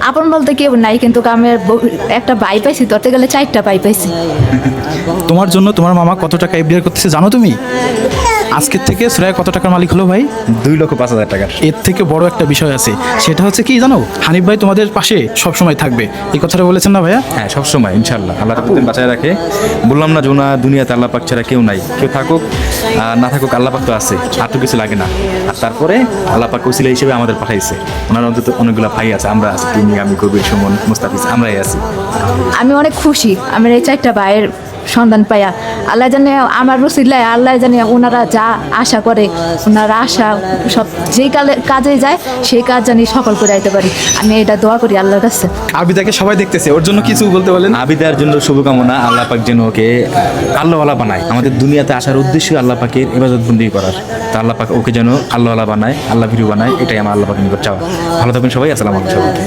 আপন বলতে কেউ নাই, কিন্তু আমি একটা ভাই পাইছি, ধরতে গেলে 4টা ভাই পাইছি। তোমার জন্য তোমার মামা কত টাকা এফডিআর করতেছে জানো তুমি? আজকের থেকে সুরাইয়া কত টাকার মালিক হলো ভাই? 2,05,000 টাকার। এর থেকে বড় একটা বিষয় আছে, সেটা হচ্ছে কি জানো, হানিফ ভাই তোমাদের পাশে সব সময় থাকবে, এই কথাটা বলেছেন না ভাইয়া? হ্যাঁ, সবসময় ইনশাল্লাহ আল্লাহ প্রতিদিন বাঁচায় রাখে। বললাম না জোনা, দুনিয়াতে আল্লাহ পাক ছাড়া কেউ নাই। কেউ থাকুক আর না থাকুক, আল্লাহ পাক তো আছে, আর তো কিছু লাগে না। আর তারপরে আল্লাহ পাক ওসিলা হিসেবে আমাদের পাঠাইছে। ওনার অন্তত অনেকগুলো ভাই আছে, আমরা আছি, তুমি, আমি, কবির, সুমন, মুস্তাফিজ, আমরাই আছি। আমি অনেক খুশি আমার এই 4টা ভাইয়ের সন্ধান পাইয়া। আল্লাহ জানে আমার রসিলায়, আল্লাহ জানে ওনারা যা আশা করে, ওনারা আশা সব যেই কাজে যায় সেই কাজ জানি সফল করে আইতে পারি। আমি এটা দোয়া করি আল্লাহর কাছে। আবিদাকে সবাই দেখতেছে, ওর জন্য কিছু বলতে বলেন। আবিদার জন্য শুভকামনা, আল্লাহ পাক যেন ওকে আল্লাহওয়ালা বানায়। আমাদের দুনিয়াতে আসার উদ্দেশ্য আল্লাহ পাকের ইবাদত বন্দি করার। তা আল্লাহ পাক ওকে যেন আল্লাহওয়ালা বানায়, আল্লাহ ভিরু বানায়, এটাই আমার আল্লাহ পাকের নিকট চাওয়া। ভালো থাকবেন সবাই, আসসালামু আলাইকুম সবাইকে।